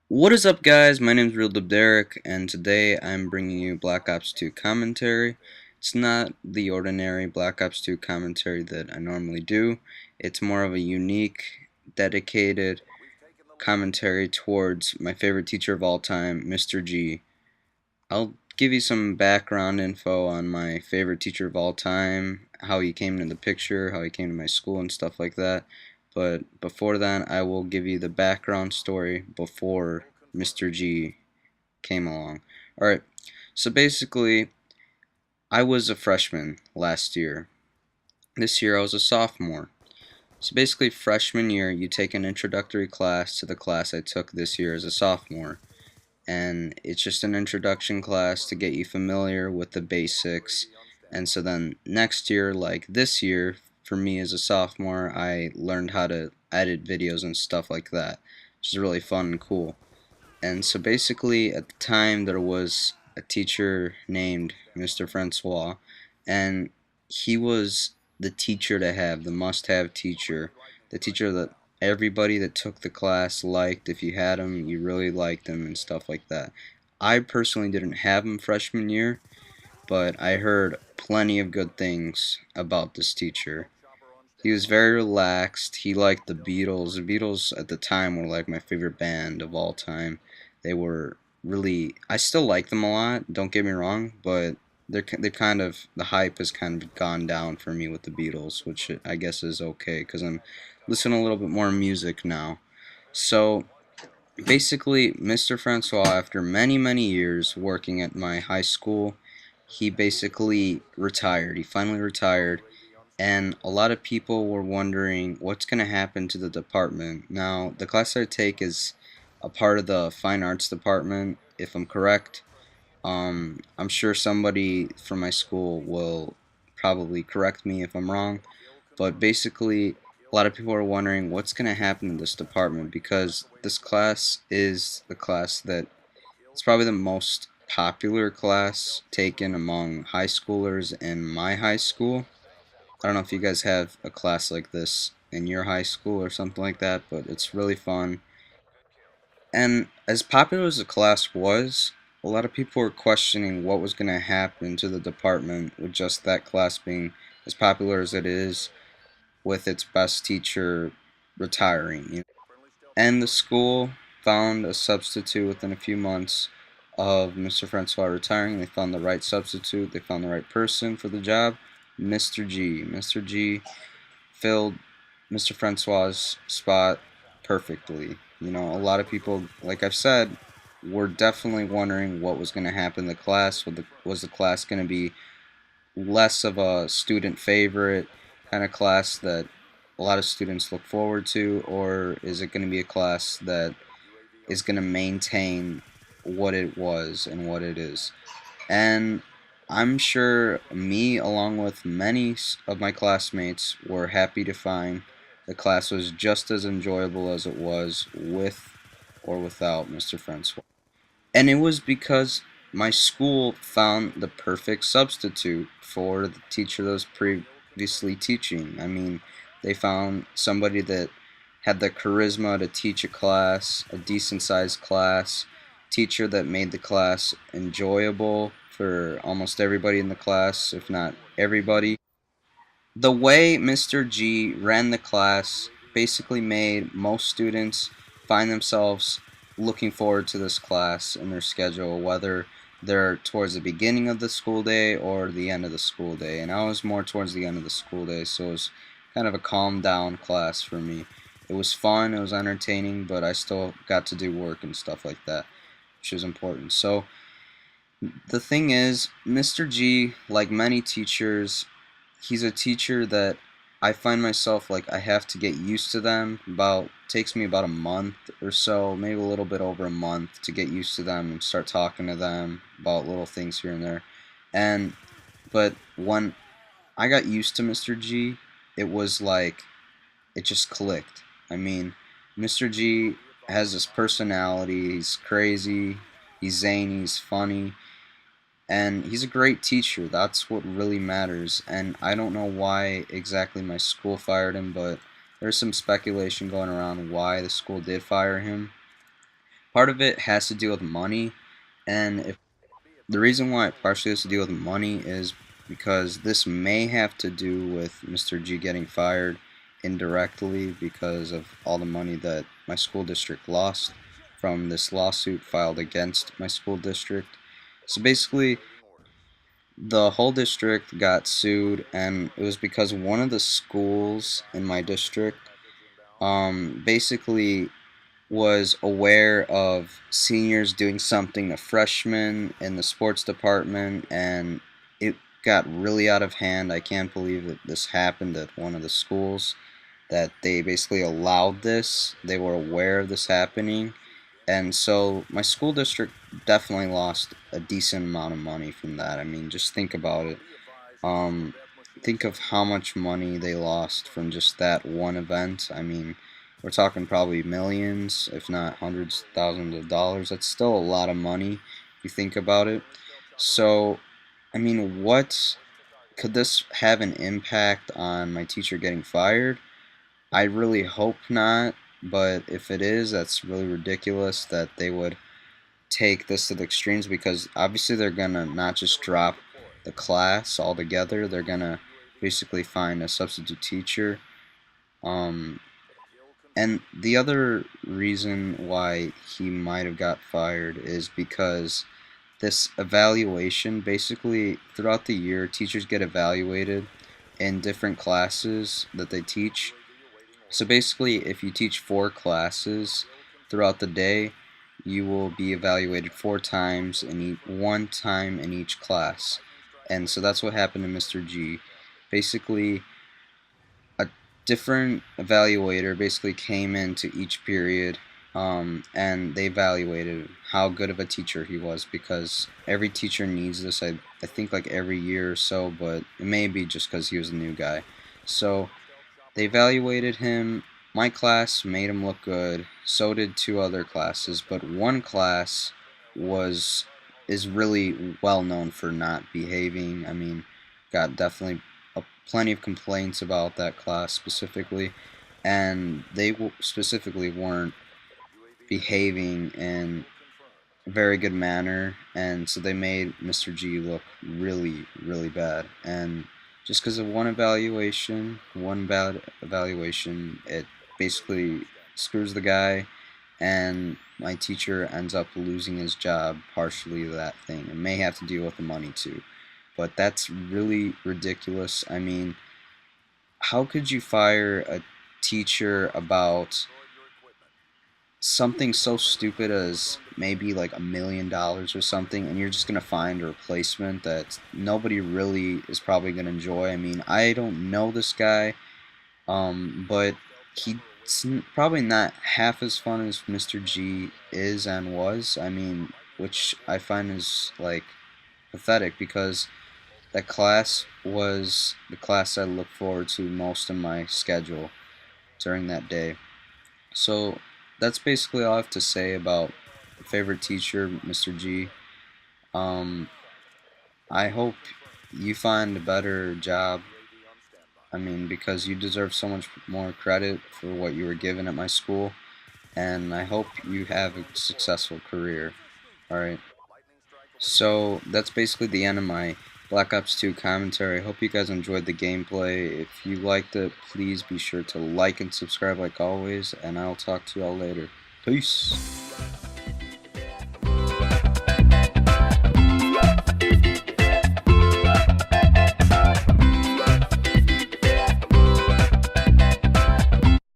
What is up, guys? My name is Real Derek, and today I'm bringing you Black Ops 2 commentary. It's not the ordinary Black Ops 2 commentary that I normally do. It's more of a unique, dedicated commentary towards my favorite teacher of all time, Mr. G. I'll give you some background info on my favorite teacher of all time, how he came into the picture, how he came to my school, and stuff like that. But before that, I will give you the background story before Mr. G came along. Alright, so basically, I was a freshman last year. This year, I was a sophomore. So basically, freshman year, you take an introductory class to the class I took this year as a sophomore. And it's just an introduction class to get you familiar with the basics. And so then next year, like this year, for me as a sophomore, I learned how to edit videos and stuff like that, which is really fun and cool. And so basically, at the time, there was a teacher named Mr. Francois, and he was the teacher to have, the must-have teacher, the teacher that everybody that took the class liked. If you had him, you really liked him and stuff like that. I personally didn't have him freshman year, but I heard plenty of good things about this teacher. He was very relaxed. He liked the Beatles. The Beatles at the time were like my favorite band of all time. They were really. I still like them a lot. Don't get me wrong, but they kind of the hype has kind of gone down for me with the Beatles, which I guess is okay because I'm listening a little bit more music now. So basically, Mr. Francois, after many years working at my high school, he basically retired. He finally retired, and a lot of people were wondering what's going to happen to the department. Now, the class I take is a part of the fine arts department, if I'm correct. I'm sure somebody from my school will probably correct me if I'm wrong, but basically, a lot of people are wondering what's going to happen in this department because this class is the class that it's probably the most popular class taken among high schoolers in my high school. I don't know if you guys have a class like this in your high school or something like that, but it's really fun. And as popular as the class was, a lot of people were questioning what was going to happen to the department with just that class being as popular as it is, with its best teacher retiring. And the school found a substitute within a few months of Mr. Francois retiring. They found the right substitute, they found the right person for the job, Mr. G. Mr. G filled Mr. Francois's spot perfectly. You know, a lot of people, like I've said, were definitely wondering what was going to happen in the class. Was the class going to be less of a student favorite kind of class that a lot of students look forward to, or is it going to be a class that is going to maintain what it was and what it is? And I'm sure me, along with many of my classmates, were happy to find the class was just as enjoyable as it was with or without Mr. Francois. And it was because my school found the perfect substitute for the teacher that was previously teaching. I mean, they found somebody that had the charisma to teach a class, a decent sized class, teacher that made the class enjoyable for almost everybody in the class, if not everybody. The way Mr. G ran the class basically made most students find themselves looking forward to this class in their schedule, whether they're towards the beginning of the school day or the end of the school day. And I was more towards the end of the school day, so it was kind of a calm down class for me. It was fun, it was entertaining, but I still got to do work and stuff like that, which was important. So the thing is, Mr. G, like many teachers, he's a teacher that I find myself like I have to get used to them. About takes me about a month or so, maybe a little bit over a month to get used to them and start talking to them about little things here and there. And but when I got used to Mr. G, it was like it just clicked. I mean, Mr. G has this personality. He's crazy. He's zany. He's funny, and he's a great teacher. That's what really matters. And I don't know why exactly my school fired him, but there's some speculation going around why the school did fire him. part of it has to deal with money, and if the reason why it partially has to deal with money is because this may have to do with Mr. G getting fired indirectly because of all the money that my school district lost from this lawsuit filed against my school district. So basically, the whole district got sued, and it was because one of the schools in my district basically was aware of seniors doing something to freshmen in the sports department, and it got really out of hand. I can't believe that this happened at one of the schools, that they basically allowed this. They were aware of this happening, and so my school district definitely lost a decent amount of money from that. I mean, just think about it. Um, think of how much money they lost from just that one event. I mean, we're talking probably millions, if not hundreds of thousands of dollars. That's still a lot of money if you think about it. So, I mean, what could this have an impact on my teacher getting fired? I really hope not, but if it is, that's really ridiculous that they would take this to the extremes, because obviously they're gonna not just drop the class altogether, they're gonna basically find a substitute teacher. Um, and the other reason why he might have got fired is because this evaluation, basically throughout the year, teachers get evaluated in different classes that they teach. So basically, if you teach 4 classes throughout the day, you will be evaluated 4 times in 1 time in each class. And so that's what happened to Mr. G. Basically, a different evaluator basically came into each period, and they evaluated how good of a teacher he was, because every teacher needs this. I think like every year or so, but it may be just because he was a new guy. So they evaluated him. My class made him look good. So did 2 other classes, but one class was is really well known for not behaving. I mean, got definitely plenty of complaints about that class specifically, and they specifically weren't behaving in a very good manner, and so they made Mr. G look really, really bad. And just because of one bad evaluation, it basically screws the guy, and my teacher ends up losing his job partially to that thing. It may have to deal with the money too, but that's really ridiculous. I mean, how could you fire a teacher about something so stupid as maybe like $1 million or something, and you're just gonna find a replacement that nobody really is probably gonna enjoy? I mean, I don't know this guy, but he's probably not half as fun as Mr. G is and was. I mean, which I find is like pathetic, because that class was the class I look forward to most in my schedule during that day. So that's basically all I have to say about favorite teacher, Mr. G. Um, I hope you find a better job. I mean, because you deserve so much more credit for what you were given at my school, and I hope you have a successful career. Alright, so that's basically the end of my Black Ops 2 commentary. I hope you guys enjoyed the gameplay. If you liked it, please be sure to like and subscribe like always, and I'll talk to y'all later. Peace!